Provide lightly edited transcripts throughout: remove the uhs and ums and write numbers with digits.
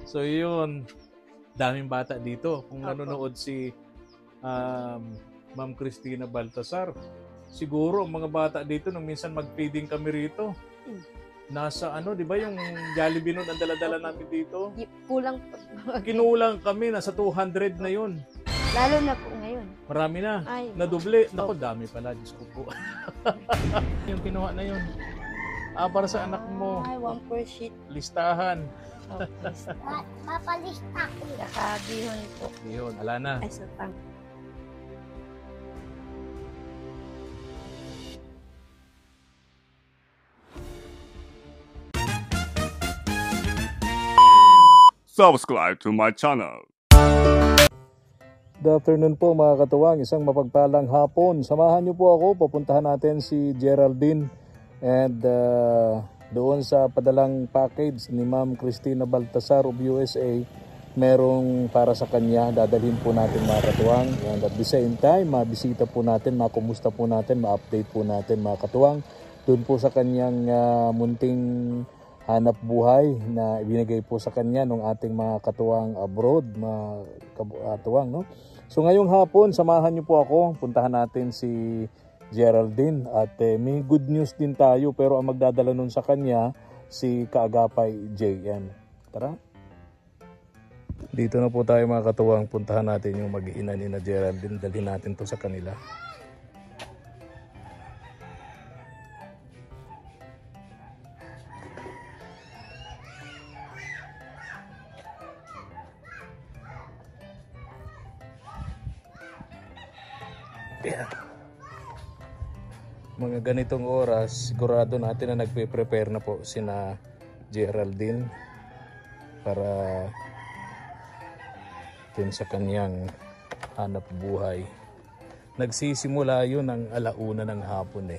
So yun, daming bata dito. Kung nanonood si Ma'am Cristina Baltasar, siguro ang mga bata dito nung minsan mag-feeding kami rito. Nasa di ba yung Jollibee nun ang dala-dala namin dito? Kulang po. Kinulang kami, nasa 200 na yun. Lalo na po ngayon. Marami na. Ay, Nadoble. Naku, dami pala. Diyos ko po. Yung kinuha na yun. Para sa anak mo. Ay, 1 per sheet. Listahan. Papalista ko. Nakabihon po. Yun, wala na. Ay, sa pang. Subscribe to my channel. Good afternoon po mga katuwang, isang mapagpalang hapon. Samahan niyo po ako, papuntahan natin si Geraldine and doon sa padalang package ni Ma'am Cristina Baltasar of USA, merong para sa kanya, dadalhin po natin mga katuwang. And at the same time, mabisita po natin, makumusta po natin, ma-update po natin mga katuwang. Doon po sa kanyang munting hanap buhay na ibinigay po sa kanya ng ating mga katuwang abroad, mga katuwang, no? So ngayong hapon, samahan niyo po ako, puntahan natin si Geraldine at may good news din tayo, pero ang magdadala nun sa kanya si Kaagapay JM. Tara. Dito na po tayo mga katuwang, puntahan natin yung mag-iina ni na Geraldine, dalhin natin to sa kanila. Yeah. Mga ganitong oras, sigurado natin na nagpe-prepare na po sina Geraldine para din sa kanyang hanap buhay. Nagsisimula yun ng alauna ng hapon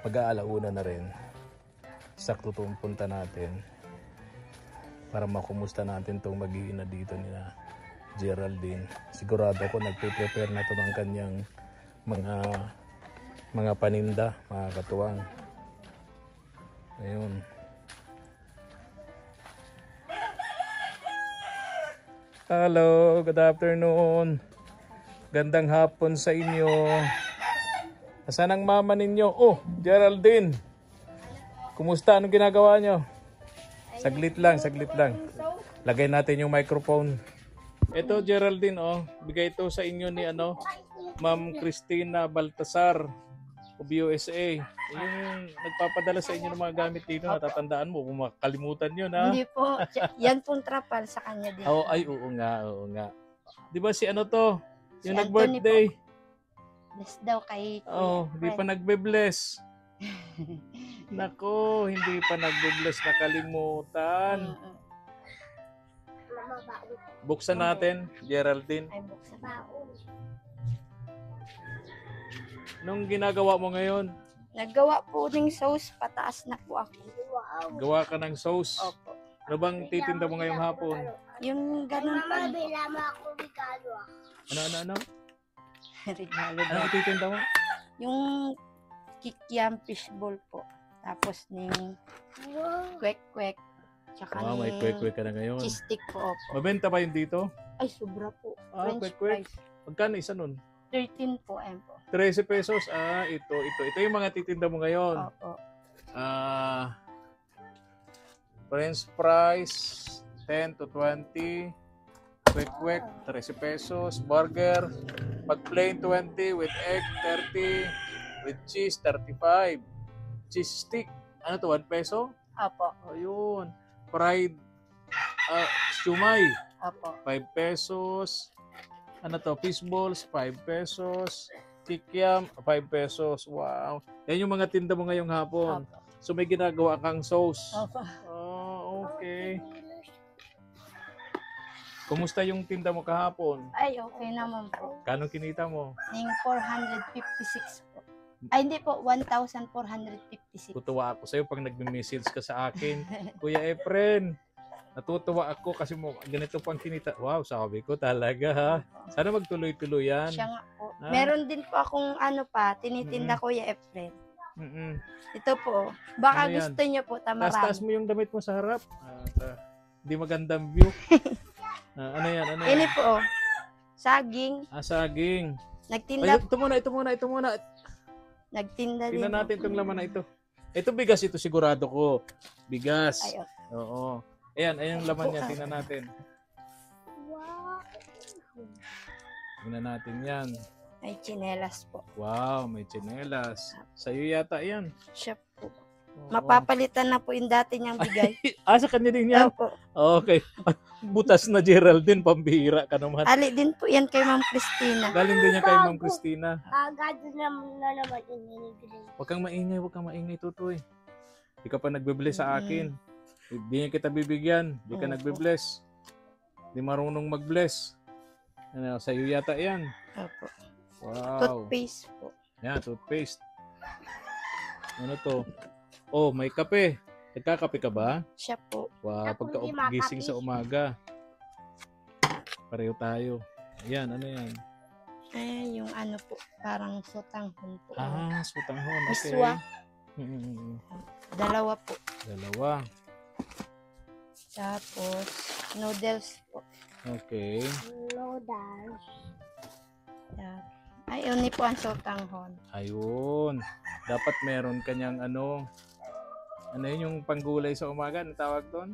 mag-aalauna na rin. Sakto itong punta natin para makumusta natin itong mag-iina dito nila Geraldine. Sigurado ako nagpe-prepare na ito ng kanyang mga paninda, mga katuwang. Ayun. Hello, good afternoon. Gandang hapon sa inyo. Asan ang mama ninyo? Oh, Geraldine. Kumusta? Anong ginagawa nyo? Saglit lang, saglit lang. Lagay natin yung microphone. Ito Geraldine, bigay ito sa inyo ni Ma'am Cristina Baltasar of USA. Yung nagpapadala sa inyo ng mga gamit dito, natatandaan mo, kung makalimutan nyo na. Hindi po. Yan pong trapal sa kanya din. Oo nga. Di ba si to? Si Yung nag-birthday. Bless daw kay Hindi pa nagbe-bless. Nako, hindi pa nagbe-bless, nakalimutan. Buksan natin, Geraldine. Ay, buksan. Nung ginagawa mo ngayon? Naggawa po ng sauce, pataas na po ako. Gawa ka ng sauce. Opo. Ano bang titinda mo ngayong hapon? Yung ganun pa. Ano? Regalo Ano daw. titinda mo? Yung kikiam fishball po. Tapos ng kwek-kwek. Tsaka May kwek-kwek ka na ngayon. cheese stick po. Opo. Mabenta ba yun dito? Ay, sobra po. French kwek-kwek. fries. Magkano isa nun? 13 po. Ayan po. 13 pesos. Ito. Ito yung mga titinda mo ngayon. Opo. French fries, 10 to 20. Kwek-kwek, 13 pesos. Burger, pag plain 20, with egg, 30. With cheese, 35. Cheese stick, 1 peso? Opo. Ayun. Fried siumay, Opo. 5 pesos. Fish balls, 5 pesos. Kikiam, 5 pesos. Wow. Yan yung mga tinda mo ngayong hapon. Opo. So may ginagawa kang sauce. Opo. Okay. Kumusta yung tinda mo kahapon? Ay, okay naman po. Kano kinita mo? Ning 456 po. Ay, hindi po. 1,456. Tutuwa ako sa'yo pag nagme-message ka sa akin. Kuya Efren, natutuwa ako kasi ganito pang kinita. Wow, sabi ko talaga ha. Sana magtuloy-tuloy yan. Siya nga po. Ah. Meron din po akong tinitinda Kuya Efren. Ito po. Baka Ano yan? gusto niyo po Taas tamarami. mo yung damit mo sa harap. Hindi magandang view. Ano yan? Ano Ini yan? po. Saging. Saging. Nagtinda. Ay, ito muna. Nagtinda din. Tingnan natin po. itong laman na ito. Ito bigas ito sigurado ko. Bigas. Ay, Oo. Ayan yung laman niya. Tingnan natin. Tingnan natin yan. Ay, tsinelas po. Wow, may tsinelas. Sa'yo yata yan. Siya po. Oo. Mapapalitan na po yung dati niyang bigay. Sa kanya din yan? Opo. Okay. Butas na Geraldine, pambihira ka naman. Ali din po yan kay Ma'am Christina. Galing din niya kay Ma'am Christina. Agad na naman inigilin. Huwag kang maingay, Tutoy. Hindi ka pa nagbe-bless sa akin. Hindi niya kita bibigyan. Hindi ka Opo. nagbe-bless. Hindi marunong mag-bless. Ano, sa'yo yata yan. Opo. Wow. Toothpaste po. Yan, toothpaste. Ano to? Oh, may kape. Nagkakape ka ba? Siya po. Wow, Ako pagka hindi makape. gising sa umaga. Pareho tayo. Ayan, ano yan? Ay, yung ano po, parang sotanghon po. Sutanghon. Okay. Miswa. Mm-mm. 2 po. 2. Tapos, noodles po. Okay. Noodles. Ay, yun po ang sotanghon. Ayun. Dapat meron kanyang ano yun yung panggulay sa umaga? Ano tawag doon?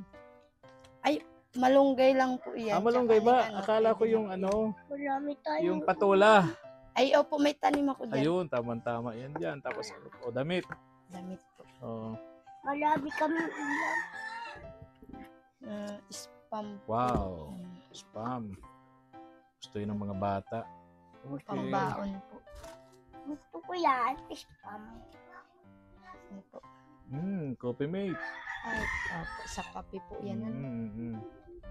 Malunggay lang po yan. Malunggay Tsaka ba? may Akala ko pwede yung na- ano, Marami tayo. yung patola. Ay, opo, may tanim ako dyan. Ayun, tama-tama yan dyan. Tapos, damit. Damit po. Oh, Marami kami ulam. Spam po. wow. Spam. Gusto yun ng mga bata. Okay. Pambaon po. Gusto ko yan. Spam. Ano po. Coffee mate. Ay, opo, sa kape po yan. Ano? Mm.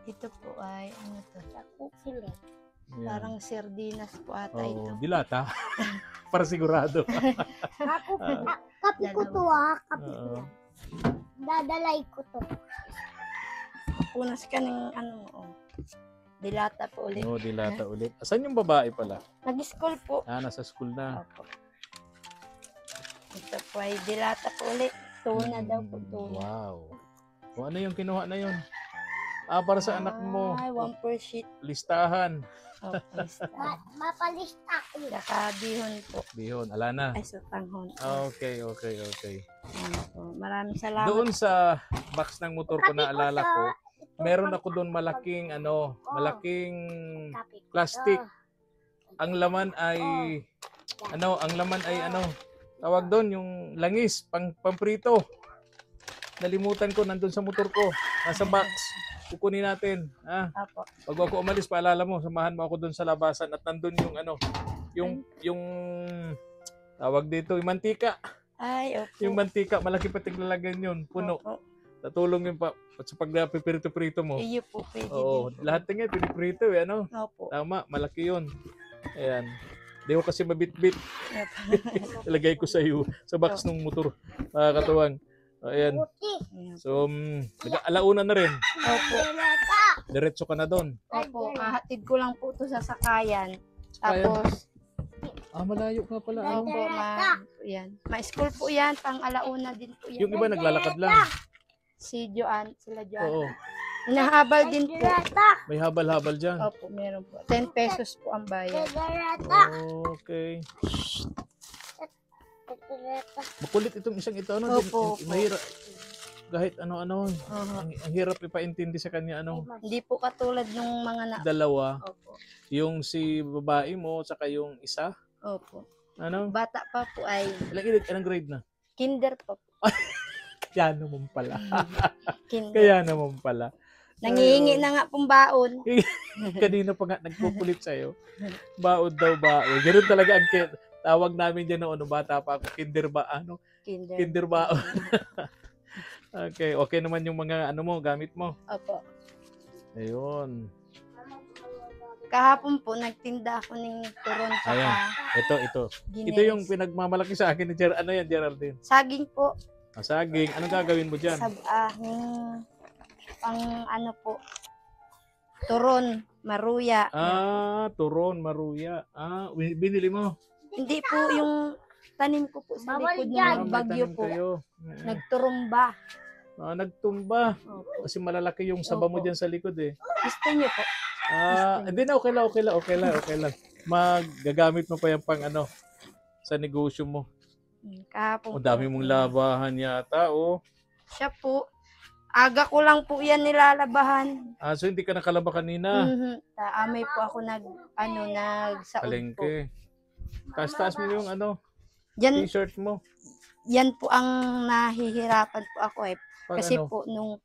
Ito po ay, ano to? Sa kukilit. Yan. Parang sardinas po ata Oh, ito. dilata. Para sigurado. Kapi ko to Kapi ko Oo. yan. Dadalay ko to. Punas ka ng ano mo. Oh. Dilata po ulit. No, dilata ulit. Asan yung babae pala? Nag-school po. Nasa school na. Opo. Ito po ay dilata po ulit. Tuna daw po, tuna. Wow. O ano yung kinuha na yun? Para sa anak mo. Ay, 1 per sheet. Listahan. Opo. Mapalista ko. Saka bihon po. Bihon, ala na. Ay, sotanghon. Okay. Ayan po. Maraming salamat. Doon sa box ng motor ko na alala ko, meron ako doon malaking Kapi ko plastic. to. Ang laman ay tawag doon yung langis, pamprito. Nalimutan ko nandun sa motor ko. Nasa box. Kukunin natin. Opo. Pag ako umalis, paalala mo, samahan mo ako doon sa labasan at nandun yung tawag dito, yung mantika. Ay, opo. Yung mantika, malaki pa tiglalagyan yun, puno. Opo. Natulong yun pa sa pagpipirito-prito mo. Iyo po, pwede Oo, din po. lahat nga piniprito ano. Opo. Tama, malaki yun. Ayan. Di ko kasi mabitbit. Opo. Ilagay ko sa iyo sa box ng motor. Katuwang. Ayan. Puti. Ayan. So, alauna na rin. Opo. Diretso ka na doon. Opo. Kahatid ko lang po ito sa sakayan. Tapos, Malayo ka pala. opo, yan. Ma-school po yan. Pang alauna din po yan. Yung iba naglalakad lang. Si Joan, sila Joan. Oo. Hinahabal din po. May habal-habal dyan. Opo, meron po. 10 pesos po ang bayad. Okay. Garata. Makulit itong isang ito. Opo, Mahirap. Kahit ano-ano. Oho. Ang hirap ipaintindi sa kanya. Hindi po katulad nung mga na... Dalawa. Opo. Yung si babae mo, saka yung isa. Opo. Ano? Bata pa po ay Ilang grade na? kinder pa po. Kaya naman pala. Kinder. Kaya naman pala. Nangihingi na nga pong baon. Kanina pa nga nagpupulit sa'yo. Baod daw baod. Ganun talaga ang tawag namin dyan noon. Bata pa ako. Kinder ba? Ano? Kinder. Kinder baon. Okay naman yung mga gamit mo. Opo. Ayun. Kahapon po, nagtinda ako ng turon Ayan. tsaka Ito. gines. Ito yung pinagmamalaki sa akin ni Ano yan, Geraldine? Saging po. Saging. Anong gagawin mo dyan? Pang ano po, turon, maruya. Turon, maruya. Binili mo. Hindi po yung tanim ko po sa Bawal likod yan. ng bagyo tanim po. kayo. Nagturumba. Nagtumba. Opo. Kasi malalaki yung saba mo Opo. dyan sa likod eh. Gusto niyo po? Hindi na, okay lang. Magagamit mo pa yan pang ano, sa negosyo mo. Kahapon O dami mong labahan yata, oh. Siya po. Aga ko lang po yan nilalabahan. So hindi ka nakalaba kanina. Amay po ako nagsaod po. Palengke. Taas-taas mo yung ano, Yan, t-shirt mo. yan po ang nahihirapan po ako eh. Pag Kasi ano? po nung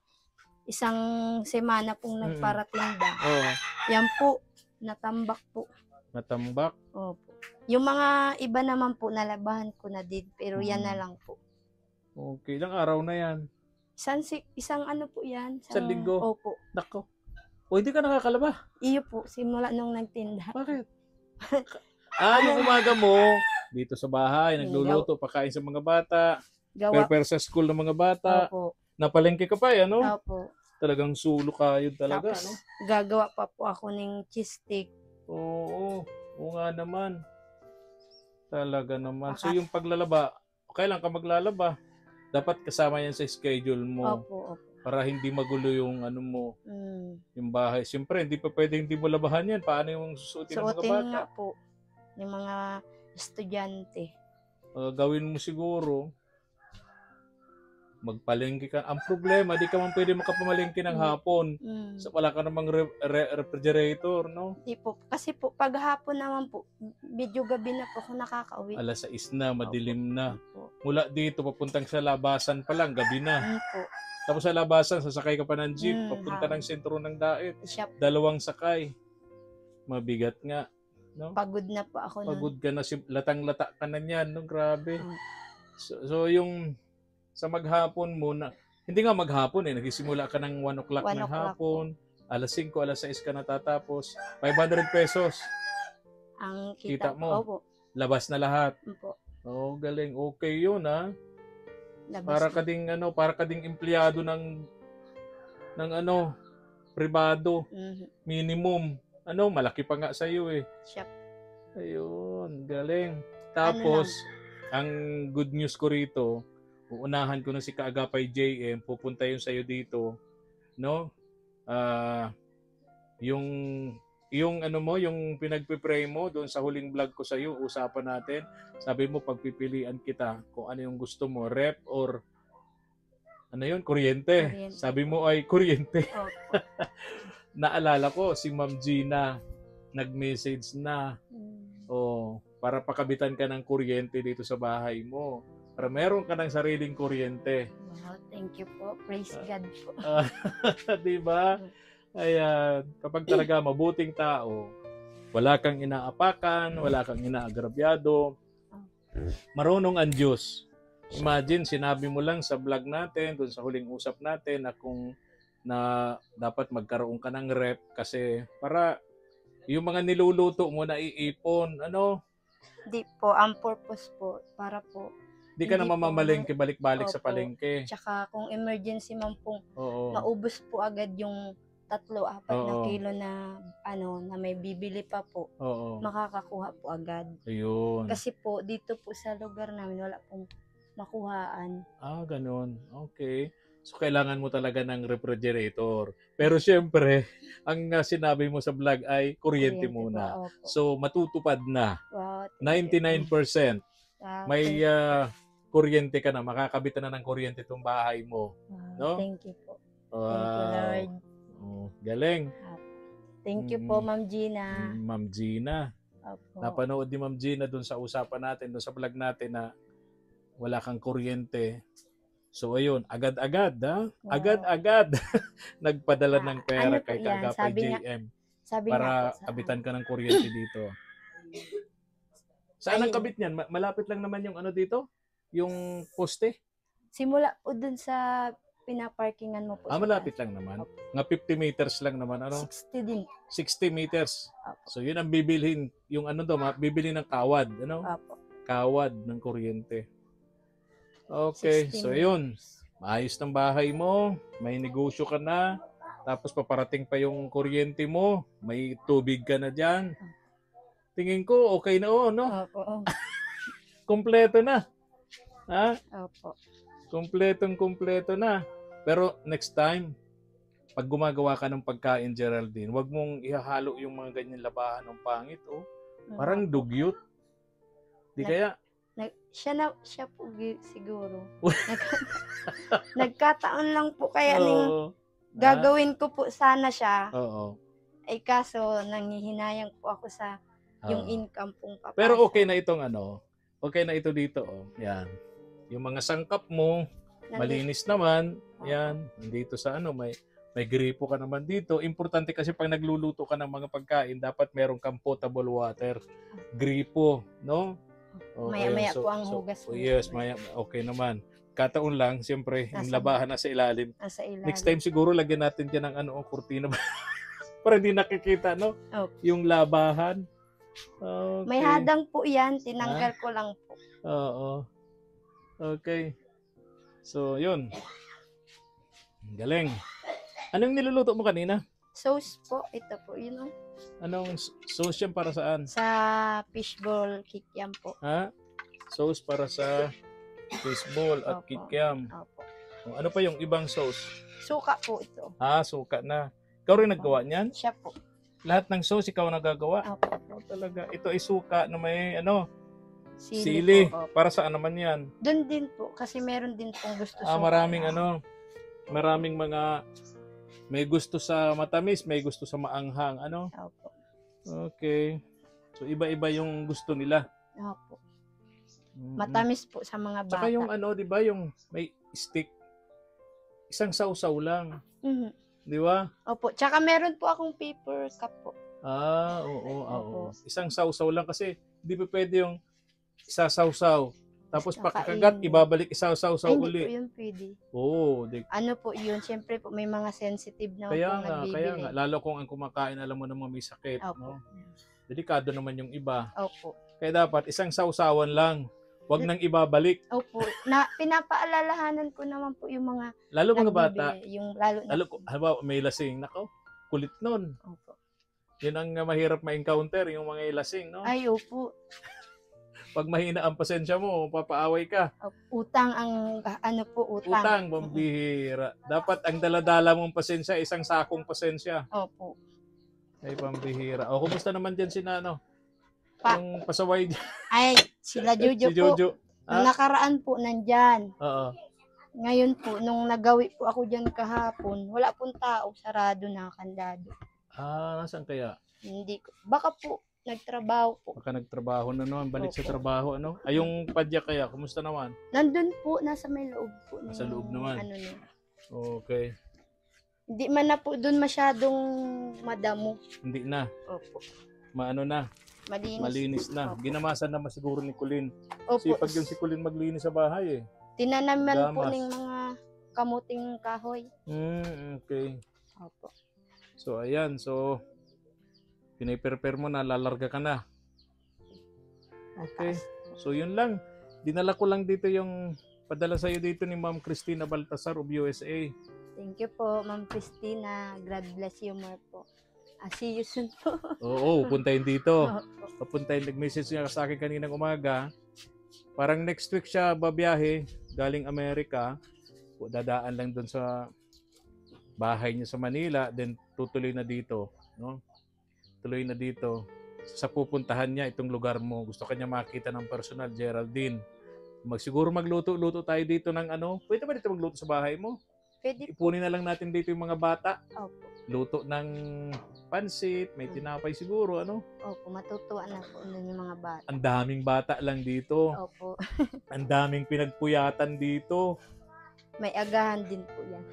isang semana pong nagparatinda, Oh, yan po, natambak po. natambak. Opo. Yung mga iba naman po, nalabahan ko na din. Pero yan na lang po. Okay, ilang araw na yan. Isang ano po yan? Isang linggo? Opo. Nako. O hindi ka nakakalaba. Iyo po, simula nung nagtinda. Bakit? Yung umaga mo, dito sa bahay, nagluluto, pakain sa mga bata, Gawa. prepare sa school ng mga bata, Opo. napalengke ka pa, ano? Opo. Talagang sulo kayo talaga, Tapos, ano? gagawa pa po ako ng cheese stick. Oo nga naman. Talaga naman. So yung paglalaba, kailan ka maglalaba? Dapat kasama yan sa schedule mo Opo. para hindi magulo yung ano mo, Mm. yung bahay. Siyempre, hindi pa pwedeng hindi mo labahan yan. Paano yung susuotin ng mga Suotin bata? nga po ng mga estudyante. Gawin mo siguro, magpalengke ka. Ang problema, di ka man pwede makapamalengke ng hapon. Mm. So, wala ka namang refrigerator, no? Di po. Kasi po, paghapon naman po, medyo gabi na po ako nakakauwi. Alas 6 na, madilim na. Po. Mula dito, papuntang sa labasan pa lang, gabi na. Po. Tapos sa labasan, sasakay ka pa ng jeep, Mm, papunta ng sentro ng Daet. Siya, 2 sakay. Mabigat nga. No? pagod na po ako nun. Pagod ka na, latang-lata ka na niyan. No? Grabe. Mm. So yung sa maghapon mo na, hindi nga maghapon eh, nagsisimula ka ng 1 o'clock 1 ng o'clock hapon, alas 5, alas 6 ka natatapos, 500 pesos, Ang kita kita, mo. Opo. labas na lahat. Po. Galing. Okay yun, ha? Labas Para ka ding empleyado ng pribado, minimum. Malaki pa nga sa iyo eh. Siya. Ayun, galing. Tapos, ang good news ko rito, uunahan ko na si Kaagapay JM, pupunta yun sa'yo dito, no? Yung pinagpipray mo doon sa huling vlog ko sa'yo, usapan natin. Sabi mo, pagpipilian kita kung ano yung gusto mo, rep or kuryente. Sabi mo ay kuryente. Opo. Naalala ko, si Ma'am Gina, nag-message na, para pakabitan ka ng kuryente dito sa bahay mo. Para meron ka ng sariling kuryente. Wow, thank you po. Praise God po. Diba? Ayan, kapag talaga mabuting tao, wala kang inaapakan, wala kang inaagrabyado, marunong ang Diyos. Imagine, sinabi mo lang sa vlog natin, doon sa huling usap natin, na dapat magkaroon ka ng rep kasi para yung mga niluluto mo na iipon, Di po, ang purpose po, para po, Di ka na Hindi po, mamamalengke balik-balik sa opo. palengke. tsaka kung emergency man pong Oo. maubos po agad yung 3-4 na Oo. kilo na na may bibili pa po, Oo. makakakuha po agad. Ayun. Kasi po, dito po sa lugar namin, wala pong makuhaan. Ganun. Okay. So, kailangan mo talaga ng refrigerator. Pero syempre, ang sinabi mo sa vlog ay kuryente po, muna. opo. So, matutupad na. Wow, 99%. Wow, May kuryente ka na. Makakabitan na ng kuryente itong bahay mo. no? Thank you po. Wow. Thank you, Lord. Galing. Thank you po, Ma'am Gina. Ma'am Gina. Opo. Napanood ni Ma'am Gina dun sa usapan natin, dun sa vlog natin na wala kang kuryente. So ayun, agad-agad Wow. agad-agad nagpadala ng pera ano po kay yan? Kaagapay Sabi nga- JM Sabi para nga po sa kabitan ka ng kuryente dito. Saan ang Ayun. kabit niyan? Malapit lang naman yung dito? Yung poste? Simula po dun sa pinaparkingan mo po. sa Malapit lang naman. Nga 50 meters lang naman, taas. 60 din. 60 meters. Opo. So yun ang bibilhin, yung bibili ng kawad, Opo. Kawad ng kuryente. Okay, 60 so yun. Maayos ng bahay mo, may negosyo ka na, tapos paparating pa yung kuryente mo, may tubig ka na dyan. Tingin ko, okay na no? Opo. kumpleto na. Ha? Opo. Kumpleto na. Pero next time, pag gumagawa ka ng pagkain, Geraldine, wag mong ihahalo yung mga ganyan labahan ng pangit, oh. Parang dugyot. Di kaya? Siya po siguro. Nagkataon lang po kaya Oo. gagawin ko po sana siya. Oo. Ay kaso nanghihinayang po ako sa yung Oo. income pong papasok. Pero okay na itong okay na ito dito, oh. Yan. Yung mga sangkap mo, malinis naman. Yan. Nandito sa may gripo ka naman dito. Importante kasi pag nagluluto ka ng mga pagkain, dapat meron kang potable water. Gripo, no? Maya-maya po ang hugas. Yes, okay naman. Kataon lang, siyempre, yung labahan nasa ilalim. Nasa ilalim. Next time siguro, lagyan natin dyan ng kurtina. Para hindi nakikita, no? Okay. Yung labahan. Okay. May hadang po yan. Tinanggal ko lang po. Oo. Okay. So, yun. Galing. Anong niluluto mo kanina? Sauce po. Ito po. Yun. Anong sauce yan para saan? Sa fishball kikiam po. Ha? Sauce para sa fishball at Opo. kikiam. Opo. Ano pa yung ibang sauce? Suka po ito. Suka na. Ikaw rin naggawa niyan? Siya po. Lahat ng sauce ikaw nagagawa? Opo. Talaga. Ito ay suka na may Sili. sili. Po, opo. Para saan naman yan? Doon din po. Kasi meron din pong gusto suka. Maraming mga may gusto sa matamis, may gusto sa maanghang. Opo. Okay. So, iba-iba yung gusto nila. Opo. Matamis po sa mga bata. Tsaka yung di ba, yung may stick, isang sausaw lang. Mhm. Di ba? Opo. Tsaka meron po akong paper cup po. Oo. Isang sausaw lang kasi hindi pa pwede yung isasawsaw. Tapos pagkakagat, ibabalik isasawsaw Ay, hindi uli. po yun pwede. Ano po yun? Siyempre po may mga sensitive na kaya po nagbibili. Kaya nga. Lalo kung ang kumakain, alam mo naman may sakit. Opo. No? Delikado naman yung iba. Opo. Kaya dapat isang sausawan lang. Huwag nang ibabalik. Opo. Pinapaalalahanan ko naman po yung mga Lalo mga bata. Yung lalo halimbawa, may lasing. Nako, kulit nun. Opo. Yun ang mahirap ma-encounter, yung mga lasing, no? Ay, opo. Pag mahina ang pasensya mo, papaaway ka. Utang ang, utang. Utang, pambihira. Dapat ang daladala mong pasensya, isang sakong pasensya. Opo. Ay, pambihira. O, kumusta naman dyan si yung pasaway dyan? Ay, sila Jojo si Jojo. po. Nung nakaraan po, nandyan. Oo. Ngayon po, nung nagawi po ako dyan kahapon, wala pong tao, sarado na, kandado. Nasaan kaya? Hindi ko. Baka po, nagtrabaho po. Baka nagtrabaho na naman, balik sa trabaho, Ay, yung padya kaya, kumusta naman? Nandun po, nasa may loob po. Nasa loob naman. Niya. Okay. Hindi man na po doon masyadong madamo. Hindi na. Opo. Na. Malinis na. Opo. Ginamasan naman siguro ni Colin. Opo. Sipag yung si Colin maglinis sa bahay eh. Tinanaman po Gamas. ng mga kamuting kahoy. Okay. Opo. So, ayan. So, piniprepare mo na, lalarga ka na. Okay. So, yun lang. Dinala ko lang dito yung padala sa'yo dito ni Ma'am Christina Baltasar of USA. Thank you po, Ma'am Christina. God bless you more po. See you soon po. Oo, puntahin dito. Opo. Papuntahin, nag-message niya sa akin kaninang umaga. Parang next week siya babiyahe galing Amerika. Dadaan lang doon sa bahay niya sa Manila, then tutuloy na dito, no? Tuloy na dito sa pupuntahan niya itong lugar mo. Gusto kanya makita ng personal, Geraldine. Siguro magluto-luto tayo dito ng Pwede ba dito magluto sa bahay mo? Pwede po. Ipunin na lang natin dito yung mga bata. Opo. Luto ng pansit, may tinapay siguro, Opo, matutuwa na po nun yung mga bata. Ang daming bata lang dito. Opo. Ang daming pinagpuyatan dito. May agahan din po yan.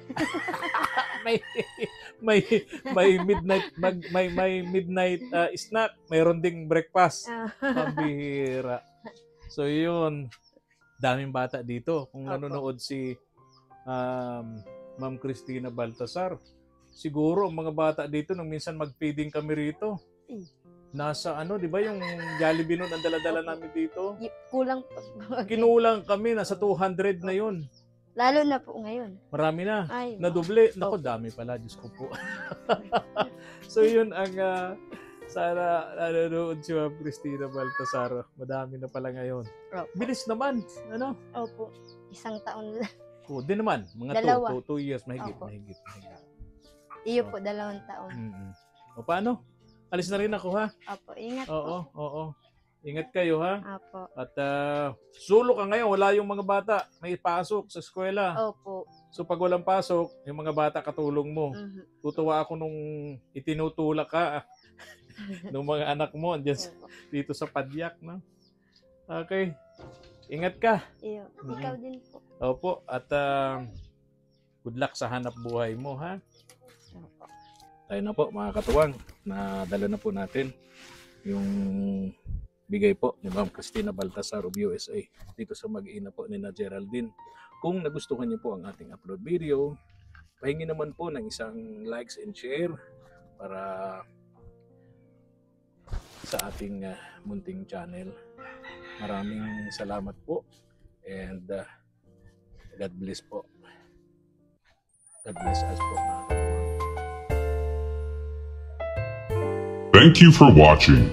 may midnight may midnight snack, mayroon ding breakfast. Pambihira. So yun, daming bata dito. Kung nanonood si Ma'am Christina Baltasar, siguro ang mga bata dito nung minsan mag-feeding kami rito. Nasa di ba yung Jollibee nun ang dala-dala namin dito? Kulang po. Kinulang kami, nasa 200 na yun. Lalo na po ngayon. Marami na. Ay, Nadoble. Nako, dami pala. Diyos ko po. So, yun ang Sana nanonood si Ma'am Cristina Baltasar. Madami na pala ngayon. Opo. Bilis naman. Ano? Opo. Isang taon lang. Oo, din naman. Mga Dalawa. 2 years. Mahigit. Opo. Iyo Oh. po, 2 taon. O paano? Alis na rin ako ha? Opo, ingat Oo, po. oo. Ingat kayo ha? Opo. At sulo ka ngayon. Wala yung mga bata. May pasok sa eskwela. Opo. So pag walang pasok, yung mga bata katulong mo. Mhm. Tutuwa ako nung itinutulak ka ng mga anak mo andyan Opo. dito sa padyak, no? Okay. Ingat ka. Iyo. Ikaw din po. Opo. At good luck sa hanap buhay mo, ha? Opo. Tayo na po, mga katuwang. Nadala na po natin yung bigay po ni Ma'am Cristina Baltasar of USA dito sa mag-ina po ni na Geraldine. Kung nagustuhan niyo po ang ating upload video, pahingi naman po ng isang likes and share para sa ating munting channel. Maraming salamat po and God bless po. God bless us po, mga katuwang. Thank you for watching.